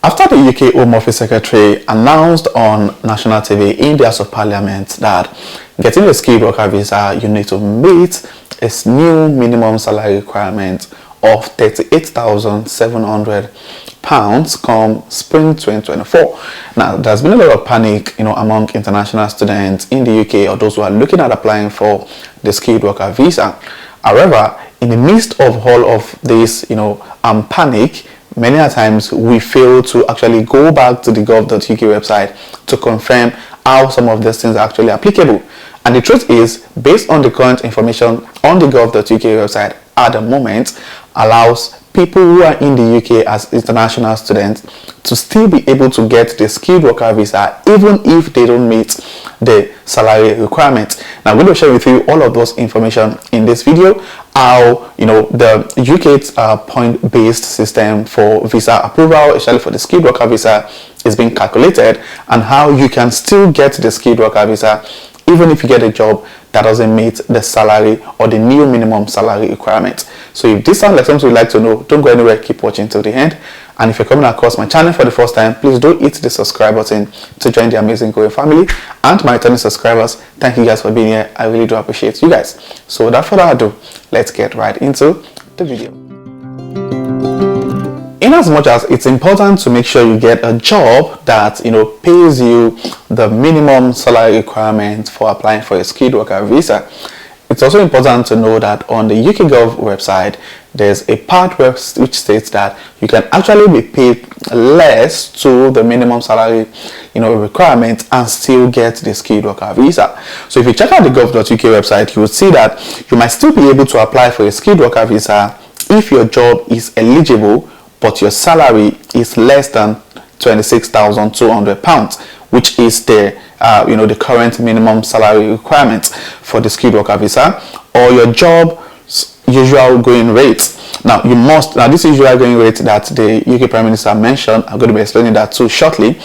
After the UK Home Office Secretary announced on national TV in the House of Parliament that getting a skilled worker visa, you need to meet a new minimum salary requirement of £38,700 come spring 2024. Now, there's been a lot of panic, among international students in the UK or those who are looking at applying for the skilled worker visa. However, in the midst of all of this, panic, many a times we fail to actually go back to the gov.uk website to confirm how some of these things are actually applicable. And the truth is, based on the current information on the gov.uk website at the moment, allows people who are in the UK as international students to still be able to get the skilled worker visa even if they don't meet the salary requirement. Now, I'm going to share with you all of those information in this video, how the UK's point-based system for visa approval, especially for the skilled worker visa, is being calculated, and how you can still get the skilled worker visa even if you get a job that doesn't meet the salary or the new minimum salary requirement. So if this sounds like something you'd like to know, don't go anywhere, keep watching till the end. And if you're coming across my channel for the first time, please do hit the subscribe button to join the amazing growing family. And my returning subscribers, thank you guys for being here. I really do appreciate you guys. So without further ado, let's get right into the video. In as much as it's important to make sure you get a job that pays you the minimum salary requirement for applying for a skilled worker visa, it's also important to know that on the UKGov website there's a part which states that you can actually be paid less to the minimum salary requirement and still get the skilled worker visa. So if you check out the gov.uk website, you will see that you might still be able to apply for a skilled worker visa if your job is eligible but your salary is less than £26,200, which is the the current minimum salary requirement for the skilled worker visa, or your job's usual going rate. Now this usual going rate that the UK Prime Minister mentioned, I'm going to be explaining that too shortly.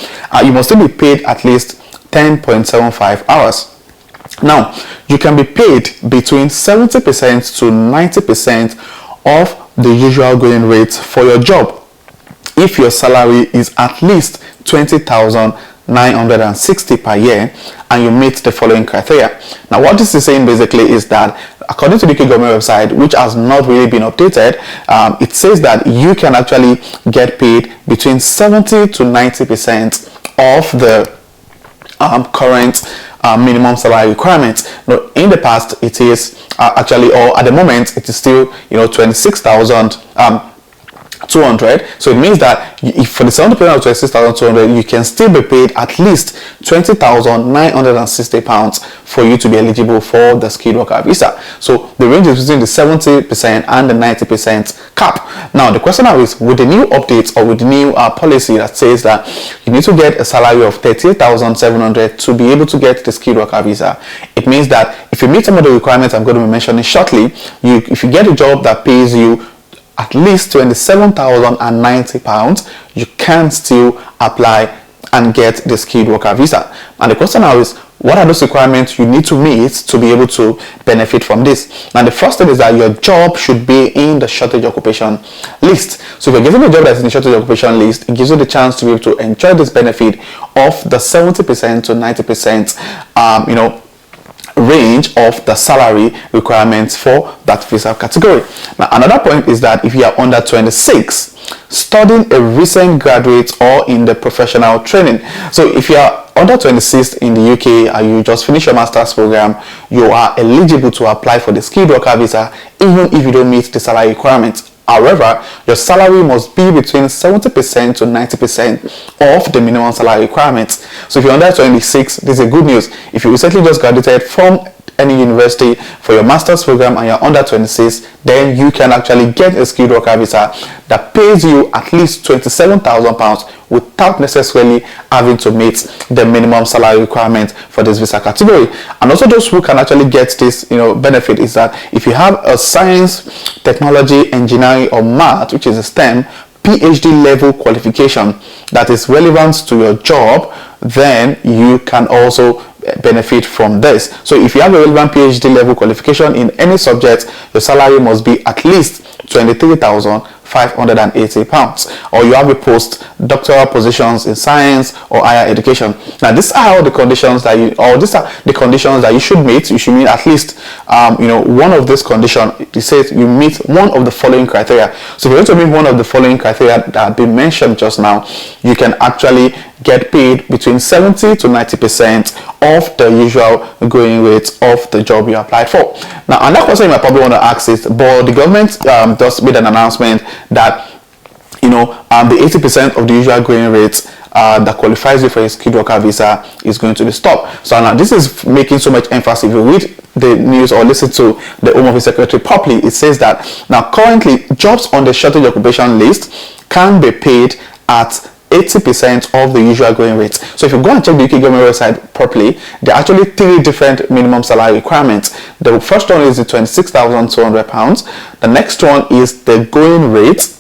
You must still be paid at least 10.75 hours. Now, you can be paid between 70% to 90% of the usual going rate for your job if your salary is at least 20,960 per year and you meet the following criteria. Now, what this is saying basically is that according to the UK government website, which has not really been updated, it says that you can actually get paid between 70 to 90% of the current minimum salary requirement. Now, in the past, it is actually, or at the moment, it is still 26,200. So it means that if for the 70% of 26,200, you can still be paid at least £20,960 for you to be eligible for the skilled worker visa. So the range is between the 70% and the 90% cap. Now the question now is, with the new updates or with the new policy that says that you need to get a salary of £38,700 to be able to get the skilled worker visa, it means that if you meet some of the requirements I'm going to be mentioning shortly, if you get a job that pays you at least £27,090, you can still apply and get the skilled worker visa. And the question now is, what are those requirements you need to meet to be able to benefit from this? And the first thing is that your job should be in the shortage occupation list. So if you're given a job that's in the shortage occupation list, it gives you the chance to be able to enjoy this benefit of the 70% to 90% range of the salary requirements for that visa category. Now, another point is that if you are under 26, studying a recent graduate or in the professional training. So if you are under 26 in the UK and you just finish your master's program, you are eligible to apply for the skilled worker visa even if you don't meet the salary requirements. However, your salary must be between 70% to 90% of the minimum salary requirements. So if you're under 26, this is good news. If you recently just graduated from any university for your master's program and you're under 26, then you can actually get a skilled worker visa that pays you at least £27,000 without necessarily having to meet the minimum salary requirement for this visa category. And also those who can actually get this benefit is that if you have a science, technology, engineering or math, which is a STEM, PhD level qualification that is relevant to your job, then you can also benefit from this. So if you have a relevant PhD level qualification in any subject, your salary must be at least £23,500 £580, or you have a postdoctoral positions in science or higher education. Now, these are all the conditions that these are the conditions that you should meet. You should meet at least, one of these conditions. It says you meet one of the following criteria. So if you're going to meet one of the following criteria that have been mentioned just now, you can actually get paid between 70 to 90% of the usual going rate of the job you applied for. Now, another question you might probably want to ask is, but the government just made an announcement that the 80% of the usual going rate that qualifies you for a skilled worker visa is going to be stopped. So now this is making so much emphasis. If you read the news or listen to the Home Office Secretary properly, it says that now currently jobs on the shortage occupation list can be paid at 80% of the usual going rate. So if you go and check the UK government website properly, there are actually 3 different minimum salary requirements. The first one is the £26,200. The next one is the going rate,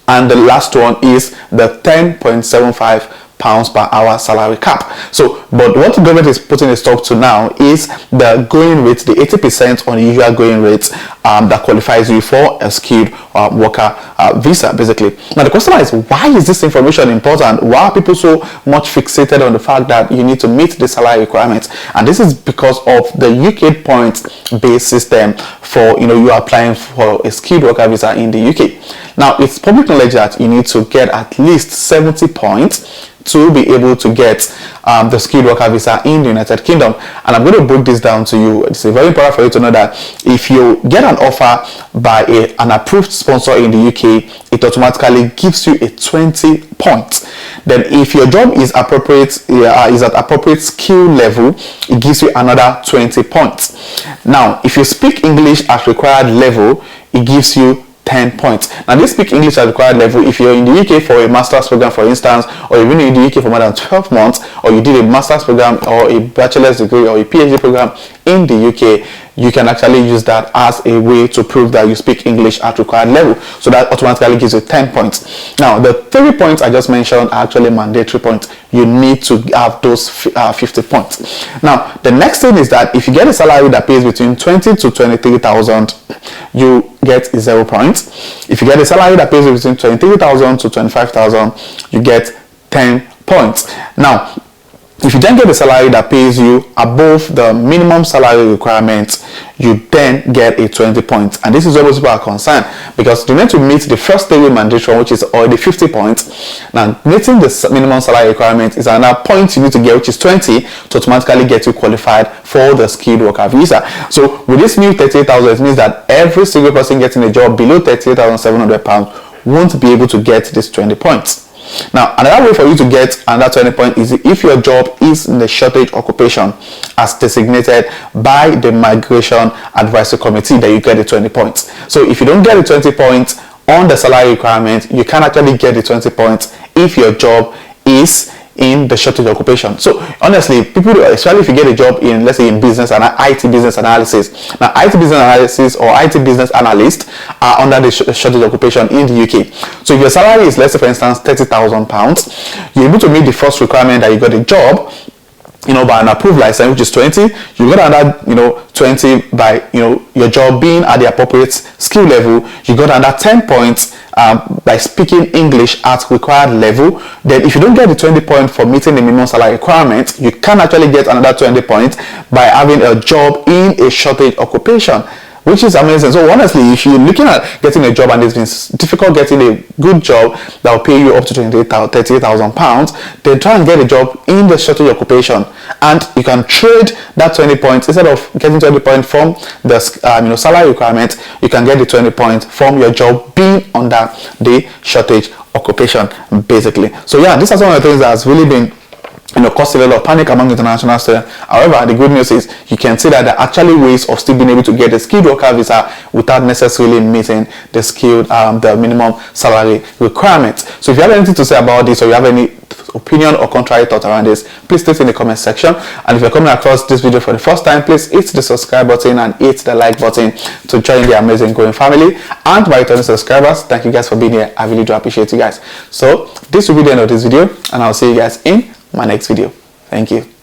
and the last one is the £10.75 per hour salary cap. So, but what the government is putting a stop to now is the going rate, the 80% on the usual going rate that qualifies you for a skilled worker visa, basically. Now, the question is, why is this information important? Why are people so much fixated on the fact that you need to meet the salary requirements? And this is because of the UK points-based system for, you are applying for a skilled worker visa in the UK. Now, it's public knowledge that you need to get at least 70 points to be able to get the skilled worker visa in the United Kingdom. And I'm going to break this down to you. It's very important for you to know that if you get an offer by an approved sponsor in the UK, it automatically gives you a 20 points. Then if your job is appropriate, is at appropriate skill level, it gives you another 20 points. Now, if you speak English at required level, it gives you 10 points. Now, they speak English at required level. If you're in the UK for a master's program, for instance, or you've been in the UK for more than 12 months, or you did a master's program or a bachelor's degree or a PhD program in the UK, you can actually use that as a way to prove that you speak English at required level. So that automatically gives you 10 points. Now, the 3 points I just mentioned are actually mandatory points. You need to have those 50 points. Now, the next thing is that if you get a salary that pays between 20 to 23,000, you get 0 points. If you get a salary that pays between 23,000 to 25,000, you get 10 points. Now, if you then get a salary that pays you above the minimum salary requirements, you then get a 20 points. And this is where most people are concerned, because you need to meet the first 3 mandatory, which is already 50 points. Now, meeting the minimum salary requirement is another point you need to get, which is 20, to automatically get you qualified for the skilled worker visa. So with this new 38,000, it means that every single person getting a job below £38,700 won't be able to get this 20 points. Now, another way for you to get another 20 points is if your job is in the shortage occupation as designated by the Migration Advisory Committee, that you get the 20 points. So if you don't get the 20 points on the salary requirement, you can actually get the 20 points if your job is in the shortage occupation. So honestly, people, especially if you get a job in, let's say, in business and IT business analysis. Now, IT business analysis or IT business analyst are under the shortage occupation in the UK. So if your salary is, let's say, for instance, £30,000, you're able to meet the first requirement that you got a job, by an approved license, which is 20. You got another, 20 by, your job being at the appropriate skill level. You got another 10 points by speaking English at required level. Then if you don't get the 20 points for meeting the minimum salary requirement, you can actually get another 20 points by having a job in a shortage occupation, which is amazing. So honestly, if you're looking at getting a job and it's been difficult getting a good job that will pay you up to £38,000, then try and get a job in the shortage occupation, and you can trade that 20 points. Instead of getting 20 points from the salary requirement, you can get the 20 points from your job being under the shortage occupation, basically. So yeah, these are some of the things that has really been cause a lot of panic among international students. However, the good news is you can see that there are actually ways of still being able to get a skilled worker visa without necessarily meeting the the minimum salary requirements. So if you have anything to say about this, or you have any opinion or contrary thoughts around this, please state in the comment section. And if you're coming across this video for the first time, please hit the subscribe button and hit the like button to join the amazing growing family. And my returning subscribers, thank you guys for being here. I really do appreciate you guys. So this will be the end of this video, and I'll see you guys in my next video. Thank you.